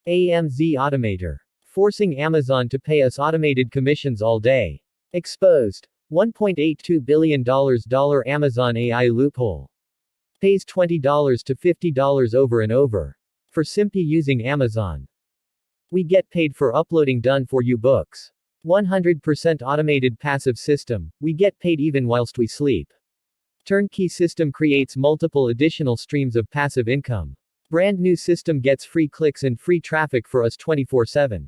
AMZ Automator. Forcing Amazon to pay us automated commissions all day. Exposed. $1.82 billion Amazon AI loophole. Pays $20 to $50 over and over. For simply using Amazon. We get paid for uploading done for you books. 100% automated passive system, we get paid even whilst we sleep. Turnkey system creates multiple additional streams of passive income. Brand new system gets free clicks and free traffic for us 24/7.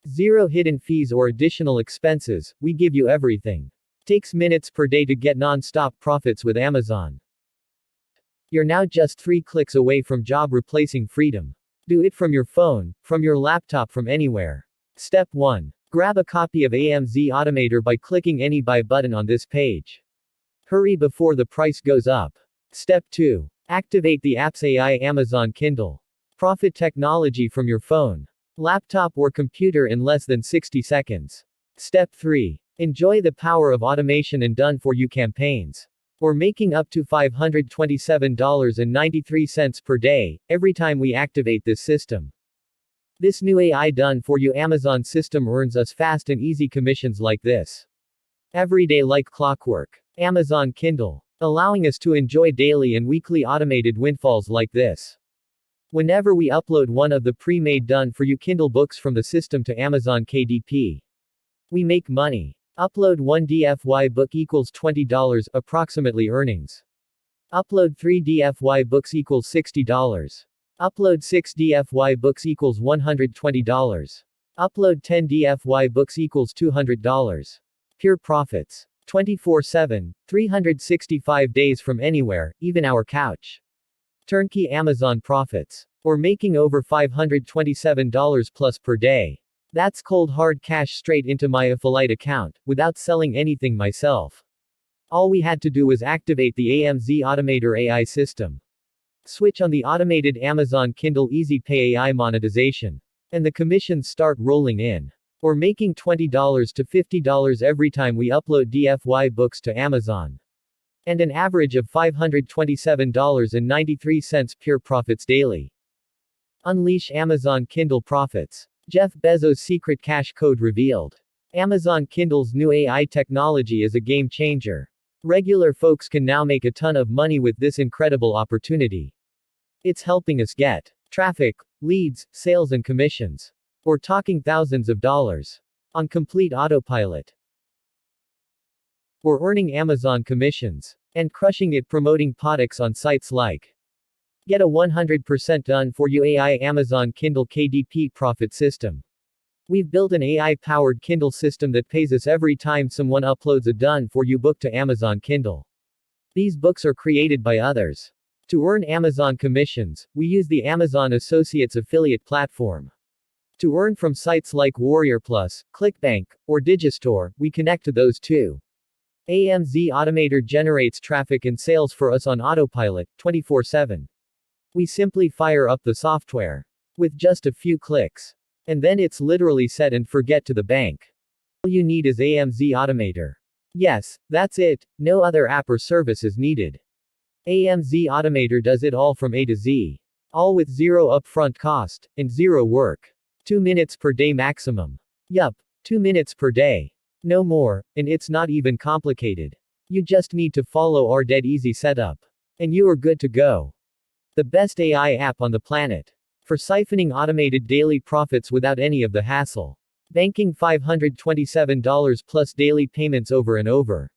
Zero hidden fees or additional expenses, we give you everything. Takes minutes per day to get non-stop profits with Amazon. You're now just 3 clicks away from job replacing freedom. Do it from your phone, from your laptop, from anywhere. Step 1. Grab a copy of AMZ Automator by clicking any buy button on this page. Hurry before the price goes up. Step 2. Activate the app's AI Amazon Kindle. Profit technology from your phone, laptop or computer in less than 60 seconds. Step 3. Enjoy the power of automation and done-for-you campaigns. We're making up to $527.93 per day, every time we activate this system. This new AI done-for-you Amazon system earns us fast and easy commissions like this. Every day like clockwork. Amazon Kindle. Allowing us to enjoy daily and weekly automated windfalls like this. Whenever we upload one of the pre-made done-for-you Kindle books from the system to Amazon KDP, we make money. Upload 1 DFY book equals $20, approximately earnings. Upload 3 DFY books equals $60. Upload 6 DFY books equals $120. Upload 10 DFY books equals $200. Pure profits. 24/7, 365 days from anywhere, even our couch. Turnkey Amazon profits. We're making over $527 plus per day. That's cold hard cash straight into my affiliate account, without selling anything myself. All we had to do was activate the AMZ Automator AI system. Switch on the automated Amazon Kindle Easy Pay AI monetization. And the commissions start rolling in. We're making $20 to $50 every time we upload DFY books to Amazon. And an average of $527.93 pure profits daily. Unleash Amazon Kindle profits. Jeff Bezos' secret cash code revealed. Amazon Kindle's new AI technology is a game changer. Regular folks can now make a ton of money with this incredible opportunity. It's helping us get traffic, leads, sales, and commissions. We're talking thousands of dollars. On complete autopilot. We're earning Amazon commissions. And crushing it promoting products on sites like. Get a 100% done-for-you AI Amazon Kindle KDP profit system. We've built an AI-powered Kindle system that pays us every time someone uploads a done-for-you book to Amazon Kindle. These books are created by others. To earn Amazon commissions, we use the Amazon Associates affiliate platform. To earn from sites like Warrior Plus, ClickBank, or Digistore, we connect to those too. AMZ Automator generates traffic and sales for us on autopilot, 24/7. We simply fire up the software. With just a few clicks. And then it's literally set and forget to the bank. All you need is AMZ Automator. Yes, that's it, no other app or service is needed. AMZ Automator does it all from A to Z. All with zero upfront cost, and zero work. 2 minutes per day maximum. Yup, 2 minutes per day. No more, and it's not even complicated. You just need to follow our dead easy setup. And you are good to go. The best AI app on the planet. For siphoning automated daily profits without any of the hassle. Banking $527 plus daily payments over and over.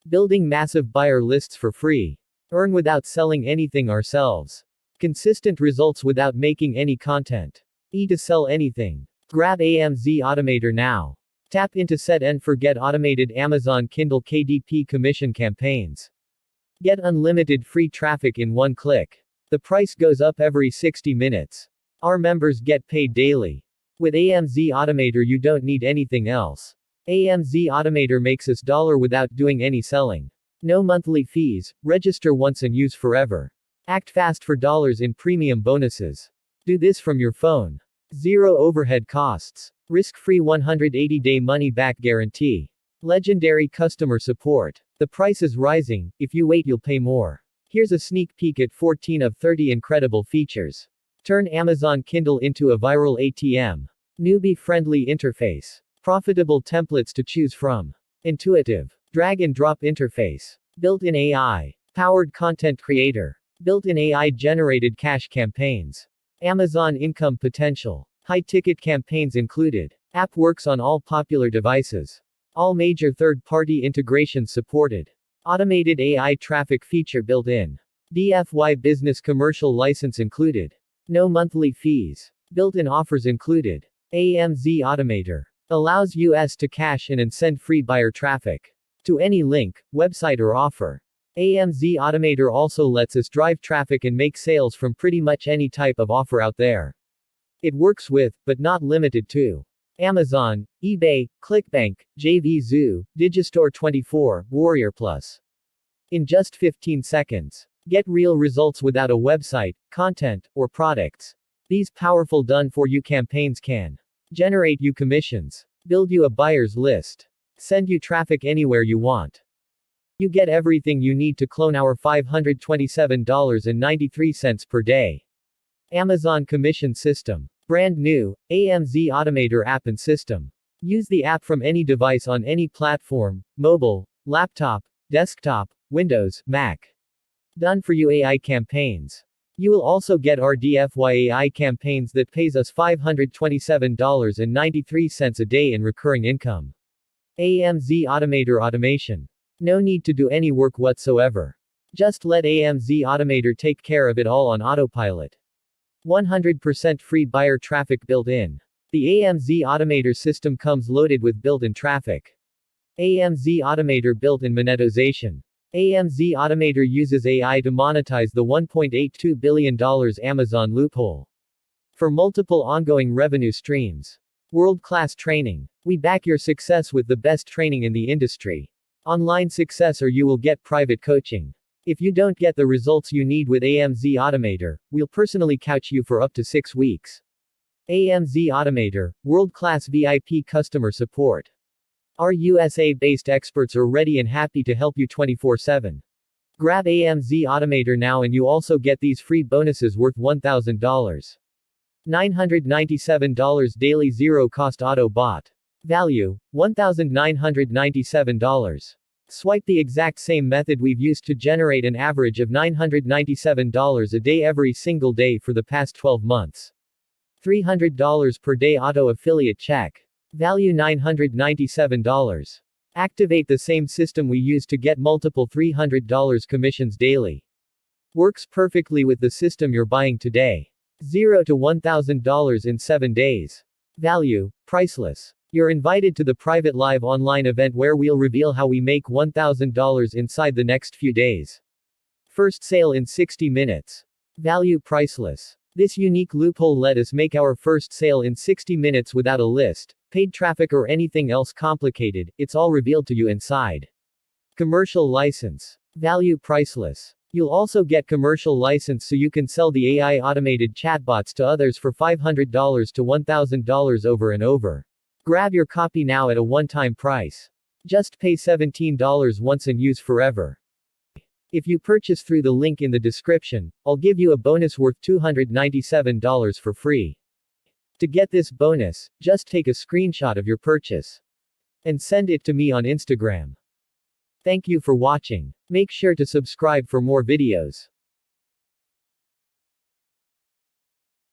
Building massive buyer lists for free. Earn without selling anything ourselves. Consistent results without making any content. To sell anything. Grab AMZ Automator now. Tap into set and forget automated Amazon Kindle KDP commission campaigns. Get unlimited free traffic in one click. The price goes up every 60 minutes. Our members get paid daily. With AMZ Automator you don't need anything else. AMZ Automator makes us dollar without doing any selling. No monthly fees, register once and use forever. Act fast for dollars in premium bonuses. Do this from your phone. Zero overhead costs. Risk-free 180-day money-back guarantee. Legendary customer support. The price is rising, if you wait you'll pay more. Here's a sneak peek at 14 of 30 incredible features. Turn Amazon Kindle into a viral ATM. Newbie-friendly interface. Profitable templates to choose from. Intuitive. Drag-and-drop interface. Built-in AI. Powered content creator. Built-in AI-generated cash campaigns. Amazon income potential. High-ticket campaigns included. App works on all popular devices. All major third-party integrations supported. Automated AI traffic feature built in. DFY business commercial license included. No monthly fees. Built-in offers included. AMZ Automator. Allows US to cache in and send free buyer traffic to any link, website or offer. AMZ Automator also lets us drive traffic and make sales from pretty much any type of offer out there. It works with, but not limited to, Amazon, eBay, ClickBank, JVZoo, Digistore24, Warrior Plus. In just 15 seconds. Get real results without a website, content, or products. These powerful done-for-you campaigns can generate you commissions, build you a buyer's list, send you traffic anywhere you want. You get everything you need to clone our $527.93 per day. Amazon Commission System. Brand new, AMZ Automator app and system. Use the app from any device on any platform, mobile, laptop, desktop, Windows, Mac. Done for you AI campaigns. You will also get our DFY AI campaigns that pays us $527.93 a day in recurring income. AMZ Automator automation. No need to do any work whatsoever. Just let AMZ Automator take care of it all on autopilot. 100% free buyer traffic built in. The AMZ Automator system comes loaded with built-in traffic. AMZ Automator built-in monetization. AMZ Automator uses AI to monetize the $1.82 billion Amazon loophole. For multiple ongoing revenue streams. World-class training. We back your success with the best training in the industry. Online success or you will get private coaching. If you don't get the results you need with AMZ Automator, we'll personally coach you for up to 6 weeks. AMZ Automator, world-class VIP customer support. Our USA-based experts are ready and happy to help you 24/7. Grab AMZ Automator now and you also get these free bonuses worth $1,000. $997 daily zero-cost auto bot. Value, $1,997. Swipe the exact same method we've used to generate an average of $997 a day every single day for the past 12 months. $300 per day auto affiliate check. Value $997. Activate the same system we use to get multiple $300 commissions daily. Works perfectly with the system you're buying today. $0 to $1,000 in 7 days. Value, priceless. You're invited to the private live online event where we'll reveal how we make $1,000 inside the next few days. First sale in 60 minutes. Value priceless. This unique loophole let us make our first sale in 60 minutes without a list, paid traffic or anything else complicated, it's all revealed to you inside. Commercial license. Value priceless. You'll also get commercial license so you can sell the AI automated chatbots to others for $500 to $1,000 over and over. Grab your copy now at a one-time price. Just pay $17 once and use forever. If you purchase through the link in the description, I'll give you a bonus worth $297 for free. To get this bonus, just take a screenshot of your purchase and send it to me on Instagram. Thank you for watching. Make sure to subscribe for more videos.